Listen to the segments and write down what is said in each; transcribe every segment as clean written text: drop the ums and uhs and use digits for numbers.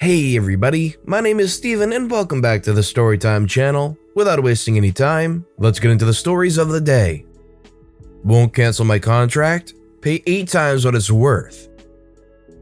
Hey everybody, my name is Steven and welcome back to the Storytime channel. Without wasting any time, let's get into the stories of the day. Won't cancel my contract? Pay 8 times what it's worth.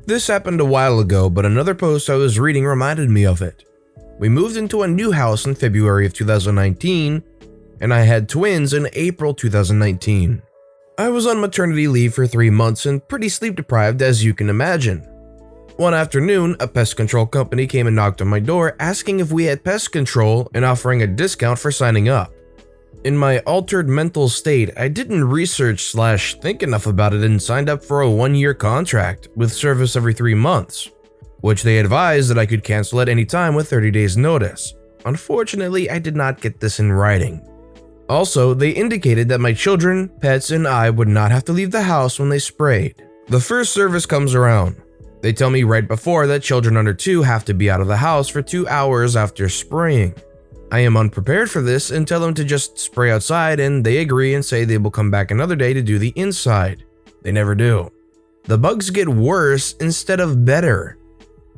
This happened a while ago, but another post I was reading reminded me of it. We moved into a new house in February of 2019, and I had twins in April 2019. I was on maternity leave for 3 months and pretty sleep deprived, as you can imagine. One afternoon, a pest control company came and knocked on my door asking if we had pest control and offering a discount for signing up. In my altered mental state, I didn't research/think enough about it and signed up for a 1-year contract with service every 3 months, which they advised that I could cancel at any time with 30 days notice. Unfortunately, I did not get this in writing. Also, they indicated that my children, pets, and I would not have to leave the house when they sprayed. The first service comes around. They tell me right before that children under 2 have to be out of the house for 2 hours after spraying. I am unprepared for this and tell them to just spray outside, and they agree and say they will come back another day to do the inside. They never do. The bugs get worse instead of better.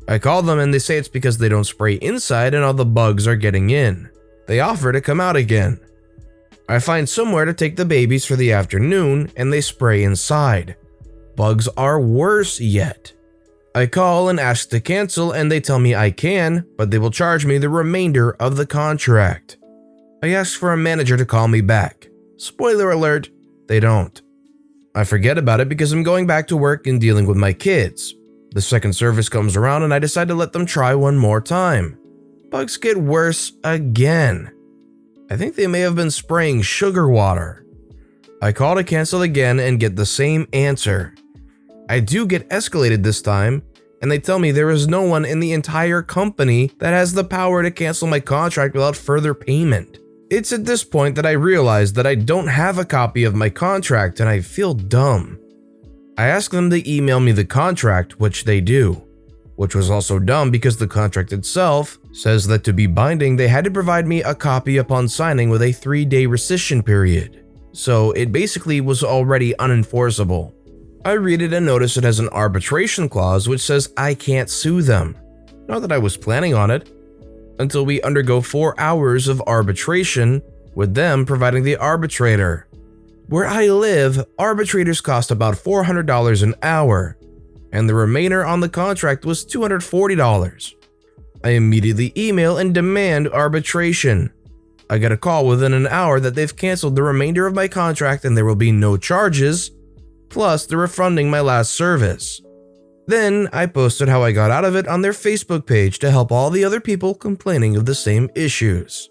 I call them and they say it's because they don't spray inside and all the bugs are getting in. They offer to come out again. I find somewhere to take the babies for the afternoon and they spray inside. Bugs are worse yet. I call and ask to cancel and they tell me I can, but they will charge me the remainder of the contract. I ask for a manager to call me back. Spoiler alert, they don't. I forget about it because I'm going back to work and dealing with my kids. The second service comes around and I decide to let them try one more time. Bugs get worse again. I think they may have been spraying sugar water. I call to cancel again and get the same answer. I do get escalated this time, and they tell me there is no one in the entire company that has the power to cancel my contract without further payment. It's at this point that I realize that I don't have a copy of my contract and I feel dumb. I ask them to email me the contract, which they do, which was also dumb because the contract itself says that to be binding they had to provide me a copy upon signing with a 3-day rescission period. So it basically was already unenforceable. I read it and notice it has an arbitration clause which says I can't sue them. Not that I was planning on it, until we undergo 4 hours of arbitration with them providing the arbitrator. Where I live, arbitrators cost about $400 an hour, and the remainder on the contract was $240. I immediately email and demand arbitration. I get a call within an hour that they've canceled the remainder of my contract and there will be no charges, plus they're refunding my last service. Then I posted how I got out of it on their Facebook page to help all the other people complaining of the same issues.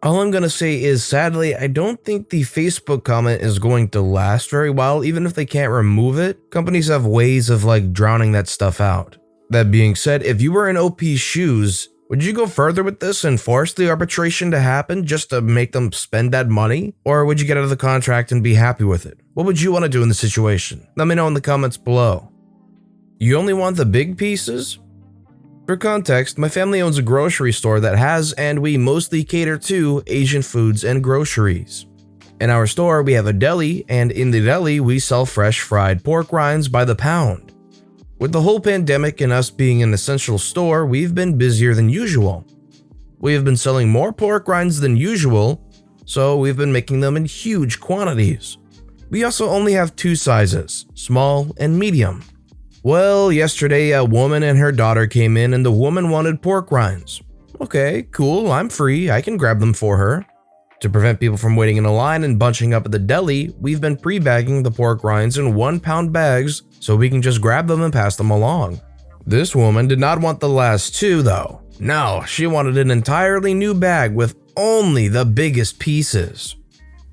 All I'm gonna say is sadly, I don't think the Facebook comment is going to last very well even if they can't remove it. Companies have ways of drowning that stuff out. That being said, if you were in OP's shoes, would you go further with this and force the arbitration to happen just to make them spend that money? Or would you get out of the contract and be happy with it? What would you want to do in the situation? Let me know in the comments below. You only want the big pieces? For context, my family owns a grocery store that has and we mostly cater to Asian foods and groceries. In our store, we have a deli, and in the deli, we sell fresh fried pork rinds by the pound. With the whole pandemic and us being an essential store, we've been busier than usual. We have been selling more pork rinds than usual, so we've been making them in huge quantities. We also only have 2 sizes, small and medium. Well, yesterday a woman and her daughter came in and the woman wanted pork rinds. Okay, cool, I'm free, I can grab them for her. To prevent people from waiting in a line and bunching up at the deli, we've been pre-bagging the pork rinds in 1-pound bags so we can just grab them and pass them along. This woman did not want the last 2 though. No, she wanted an entirely new bag with only the biggest pieces.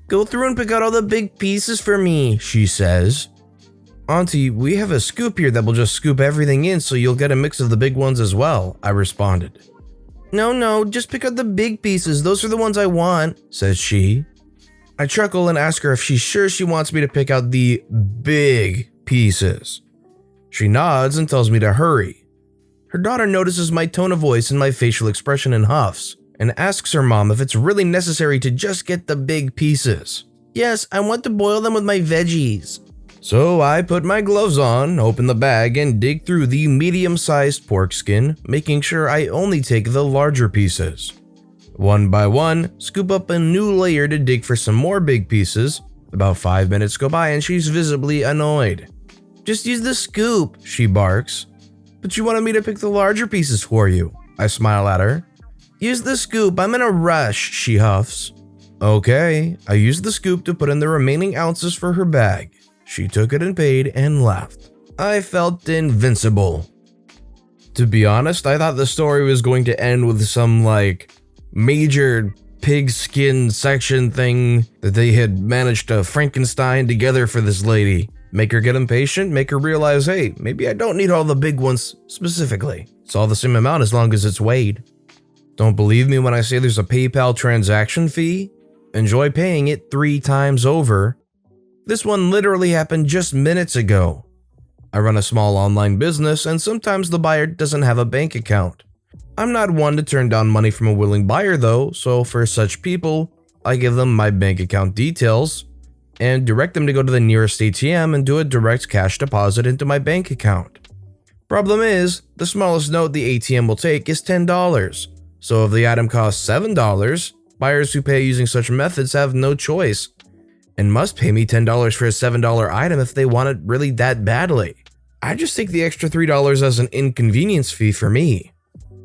Go through and pick out all the big pieces for me, she says. Auntie, we have a scoop here that will just scoop everything in so you'll get a mix of the big ones as well, I responded. No, just pick out the big pieces, those are the ones I want, says she. I chuckle and ask her if she's sure she wants me to pick out the big pieces. She nods and tells me to hurry. Her daughter notices my tone of voice and my facial expression and huffs, and asks her mom if it's really necessary to just get the big pieces. Yes, I want to boil them with my veggies. So I put my gloves on, open the bag, and dig through the medium-sized pork skin, making sure I only take the larger pieces. One by one, scoop up a new layer to dig for some more big pieces. About 5 minutes go by and she's visibly annoyed. "Just use the scoop," she barks. "But you wanted me to pick the larger pieces for you." I smile at her. "Use the scoop, I'm in a rush," she huffs. Okay, I used the scoop to put in the remaining ounces for her bag. She took it and paid and left. I felt invincible. To be honest, I thought the story was going to end with some major pigskin section thing that they had managed to Frankenstein together for this lady. Make her get impatient, make her realize, hey, maybe I don't need all the big ones specifically. It's all the same amount as long as it's weighed. Don't believe me when I say there's a PayPal transaction fee? Enjoy paying it 3 times over. This one literally happened just minutes ago. I run a small online business and sometimes the buyer doesn't have a bank account. I'm not one to turn down money from a willing buyer though, so for such people, I give them my bank account details and direct them to go to the nearest ATM and do a direct cash deposit into my bank account. Problem is, the smallest note the ATM will take is $10, so if the item costs $7, buyers who pay using such methods have no choice and must pay me $10 for a $7 item if they want it really that badly. I just take the extra $3 as an inconvenience fee for me.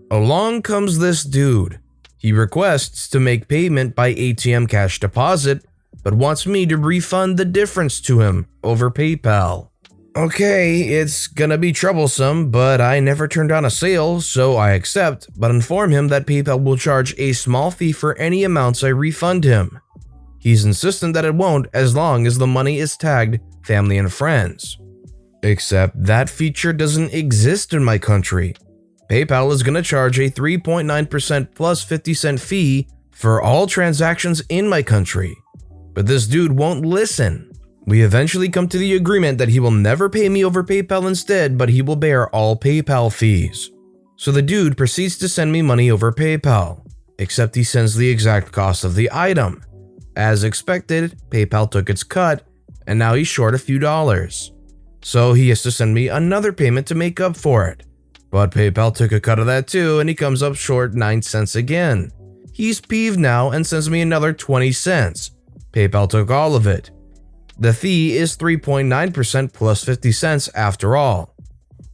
Along comes this dude. He requests to make payment by ATM cash deposit, but wants me to refund the difference to him over PayPal. Okay, it's gonna be troublesome, but I never turned down a sale, so I accept, but inform him that PayPal will charge a small fee for any amounts I refund him. He's insistent that it won't as long as the money is tagged family and friends. Except that feature doesn't exist in my country. PayPal is gonna charge a 3.9% plus 50-cent fee for all transactions in my country. But this dude won't listen. We eventually come to the agreement that he will never pay me over PayPal instead, but he will bear all PayPal fees. So the dude proceeds to send me money over PayPal, except he sends the exact cost of the item. As expected, PayPal took its cut, and now he's short a few dollars. So he has to send me another payment to make up for it. But PayPal took a cut of that too, and he comes up short 9 cents again. He's peeved now and sends me another 20 cents. PayPal took all of it. The fee is 3.9% plus 50 cents after all.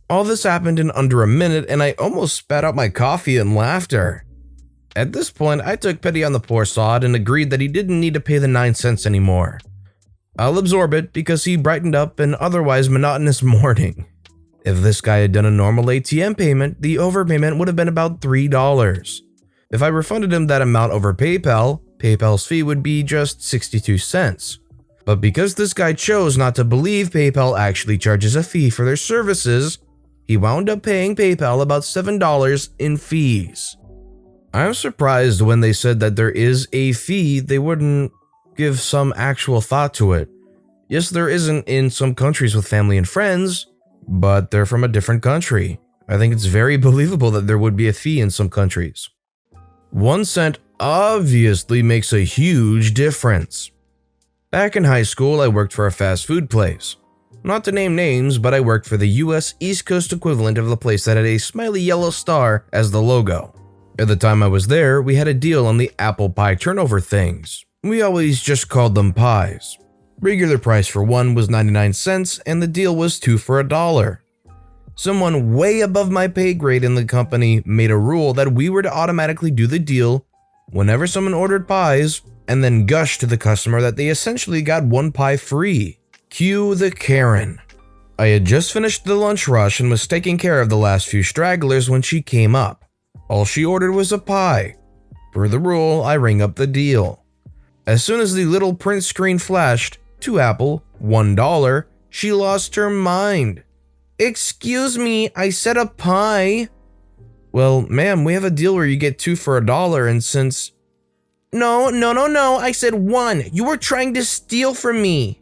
All this happened in under a minute and I almost spat out my coffee in laughter. At this point, I took pity on the poor sod and agreed that he didn't need to pay the 9 cents anymore. I'll absorb it because he brightened up an otherwise monotonous morning. If this guy had done a normal ATM payment, the overpayment would have been about $3. If I refunded him that amount over PayPal, PayPal's fee would be just 62 cents. But because this guy chose not to believe PayPal actually charges a fee for their services, he wound up paying PayPal about $7 in fees. I'm surprised when they said that there is a fee, they wouldn't give some actual thought to it. Yes, there isn't in some countries with family and friends, but they're from a different country. I think it's very believable that there would be a fee in some countries. 1 cent obviously makes a huge difference. Back in high school, I worked for a fast food place. Not to name names, but I worked for the US East Coast equivalent of the place that had a smiley yellow star as the logo. At the time I was there, we had a deal on the apple pie turnover things. We always just called them pies. Regular price for one was 99 cents and the deal was 2 for $1. Someone way above my pay grade in the company made a rule that we were to automatically do the deal whenever someone ordered pies and then gush to the customer that they essentially got 1 pie free. Cue the Karen. I had just finished the lunch rush and was taking care of the last few stragglers when she came up. All she ordered was a pie. Per the rule, I rang up the deal. As soon as the little print screen flashed, 2 apple, $1, she lost her mind. "Excuse me, I said a pie." "Well, ma'am, we have a deal where you get 2 for $1 and since..." No, I said 1. You were trying to steal from me."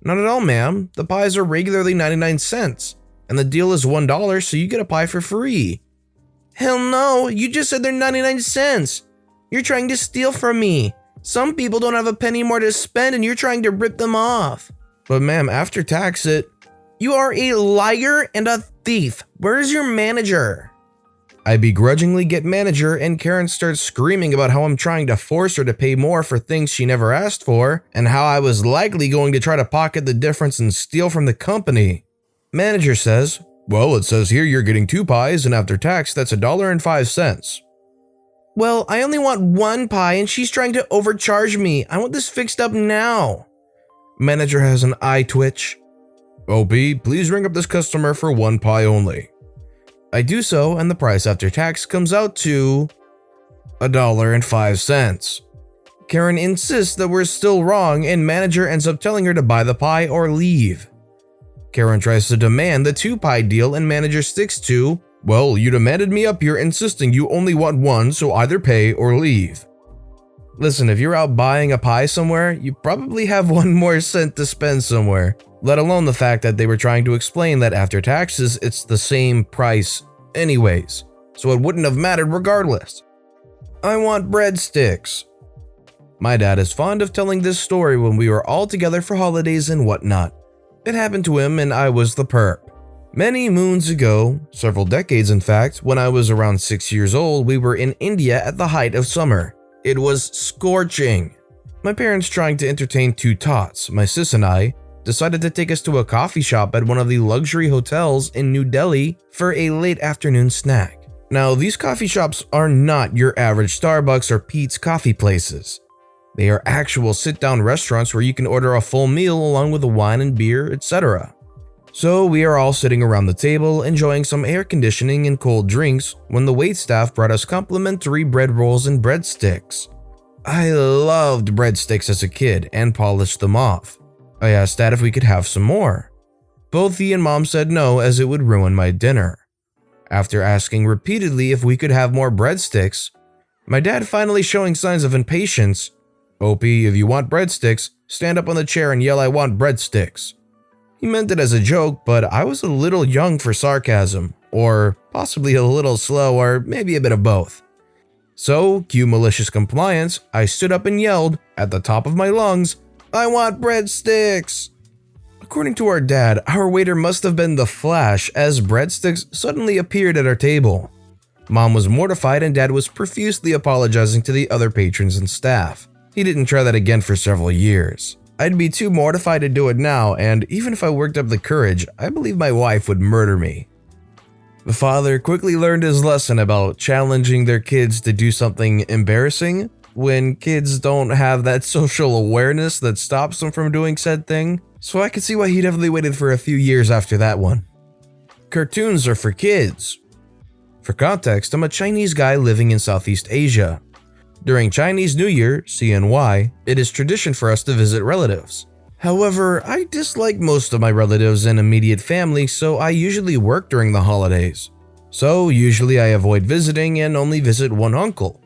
"Not at all, ma'am. The pies are regularly 99 cents, and the deal is $1, so you get a pie for free." "Hell no, you just said they're 99 cents. You're trying to steal from me. Some people don't have a penny more to spend and you're trying to rip them off." But ma'am, after tax you are a liar and a thief. Where's your manager? I begrudgingly get manager and Karen starts screaming about how I'm trying to force her to pay more for things she never asked for and how I was likely going to try to pocket the difference and steal from the company. Manager says, well, it says here you're getting 2 pies and after tax that's $1.05. Well, I only want 1 pie and she's trying to overcharge me. I want this fixed up now. Manager has an eye twitch. OP, please ring up this customer for 1 pie only. I do so, and the price after tax comes out to $1.05. Karen insists that we're still wrong, and manager ends up telling her to buy the pie or leave. Karen tries to demand the 2 pie deal, and manager sticks to, well, you demanded me up here insisting you only want 1, so either pay or leave. Listen, if you're out buying a pie somewhere, you probably have 1 more cent to spend somewhere. Let alone the fact that they were trying to explain that after taxes, it's the same price anyways, so it wouldn't have mattered regardless. I want breadsticks. My dad is fond of telling this story when we were all together for holidays and whatnot. It happened to him and I was the perp. Many moons ago, several decades in fact, when I was around 6 years old, we were in India at the height of summer. It was scorching. My parents, trying to entertain 2 tots, my sis and I, decided to take us to a coffee shop at one of the luxury hotels in New Delhi for a late afternoon snack. Now, these coffee shops are not your average Starbucks or Pete's coffee places. They are actual sit-down restaurants where you can order a full meal along with a wine and beer, etc. So we are all sitting around the table enjoying some air conditioning and cold drinks when the waitstaff brought us complimentary bread rolls and breadsticks. I loved breadsticks as a kid and polished them off. I asked Dad if we could have some more. Both he and Mom said no, as it would ruin my dinner. After asking repeatedly if we could have more breadsticks, my dad finally showing signs of impatience, OP, if you want breadsticks, stand up on the chair and yell I want breadsticks. He meant it as a joke, but I was a little young for sarcasm, or possibly a little slow, or maybe a bit of both. So, cue malicious compliance, I stood up and yelled, at the top of my lungs, I want breadsticks! According to our dad, our waiter must have been the Flash as breadsticks suddenly appeared at our table. Mom was mortified and Dad was profusely apologizing to the other patrons and staff. He didn't try that again for several years. I'd be too mortified to do it now, and even if I worked up the courage, I believe my wife would murder me. The father quickly learned his lesson about challenging their kids to do something embarrassing when kids don't have that social awareness that stops them from doing said thing, so I could see why he definitely waited for a few years after that one. Cartoons are for kids. For context, I'm a Chinese guy living in Southeast Asia. During Chinese New Year, CNY, it is tradition for us to visit relatives. However, I dislike most of my relatives and immediate family, so I usually work during the holidays. So usually I avoid visiting and only visit one uncle.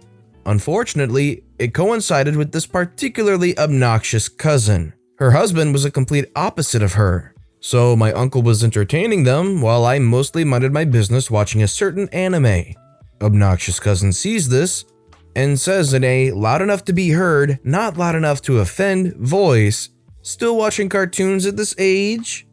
Unfortunately, it coincided with this particularly obnoxious cousin. Her husband was a complete opposite of her. So my uncle was entertaining them while I mostly minded my business watching a certain anime. Obnoxious cousin sees this and says in a loud enough to be heard, not loud enough to offend voice, still watching cartoons at this age?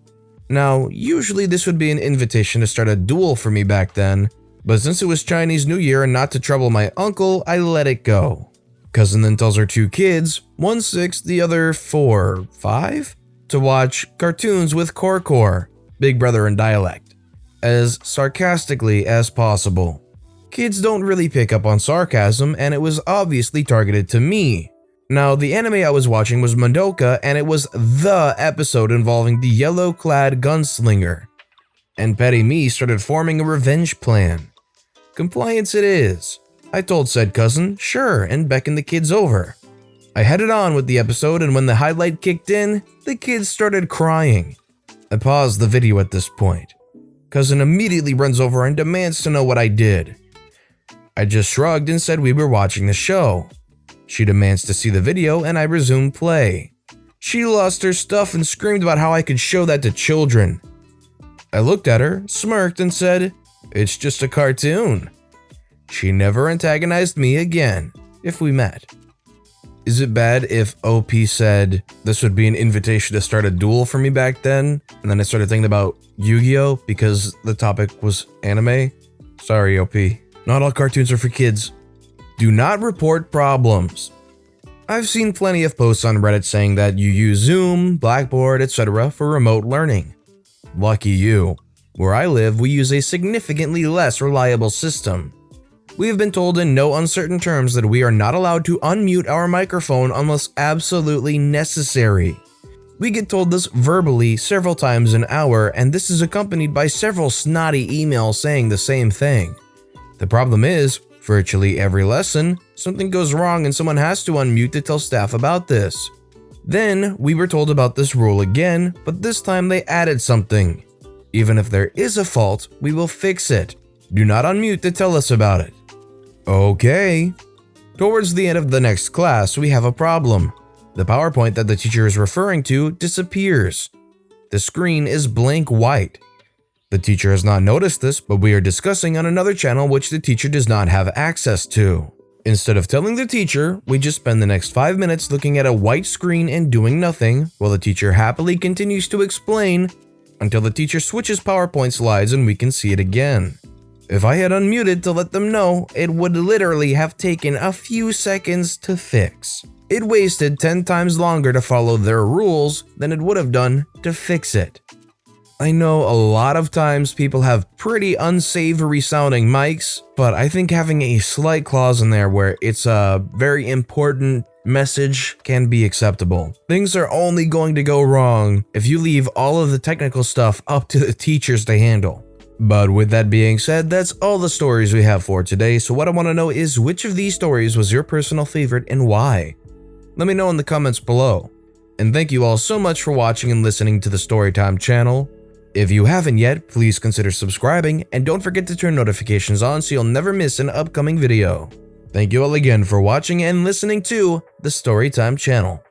Now, usually this would be an invitation to start a duel for me back then, but since it was Chinese New Year and not to trouble my uncle, I let it go. Cousin then tells her 2 kids, one 6, the other 4, 5, to watch cartoons with Korkor, Big Brother in dialect, as sarcastically as possible. Kids don't really pick up on sarcasm, and it was obviously targeted to me. Now, the anime I was watching was Madoka, and it was the episode involving the yellow-clad gunslinger. And petty me started forming a revenge plan. Compliance it is. I told said cousin, sure, and beckoned the kids over. I headed on with the episode, and when the highlight kicked in, the kids started crying. I paused the video at this point. Cousin immediately runs over and demands to know what I did. I just shrugged and said we were watching the show. She demands to see the video, and I resumed play. She lost her stuff and screamed about how I could show that to children. I looked at her, smirked, and said, "It's just a cartoon." She never antagonized me again, if we met. Is it bad if OP said this would be an invitation to start a duel for me back then? And then I started thinking about Yu-Gi-Oh! Because the topic was anime? Sorry, OP. Not all cartoons are for kids. Do not report problems. I've seen plenty of posts on Reddit saying that you use Zoom, Blackboard, etc. for remote learning. Lucky you. Where I live, we use a significantly less reliable system. We have been told in no uncertain terms that we are not allowed to unmute our microphone unless absolutely necessary. We get told this verbally several times an hour, and this is accompanied by several snotty emails saying the same thing. The problem is, virtually every lesson, something goes wrong and someone has to unmute to tell staff about this. Then, we were told about this rule again, but this time they added something. Even if there is a fault, we will fix it. Do not unmute to tell us about it. Okay. Towards the end of the next class, we have a problem. The PowerPoint that the teacher is referring to disappears. The screen is blank white. The teacher has not noticed this, but we are discussing on another channel which the teacher does not have access to. Instead of telling the teacher, we just spend the next 5 minutes looking at a white screen and doing nothing, while the teacher happily continues to explain until the teacher switches PowerPoint slides and we can see it again. If I had unmuted to let them know, it would literally have taken a few seconds to fix. It wasted 10 times longer to follow their rules than it would have done to fix it. I know a lot of times people have pretty unsavory sounding mics, but I think having a slight clause in there where it's a very important message can be acceptable. Things are only going to go wrong if you leave all of the technical stuff up to the teachers to handle. But with that being said, that's all the stories we have for today, so what I want to know is which of these stories was your personal favorite and why? Let me know in the comments below. And thank you all so much for watching and listening to the Storytime channel. If you haven't yet, please consider subscribing and don't forget to turn notifications on so you'll never miss an upcoming video. Thank you all again for watching and listening to the Storytime channel.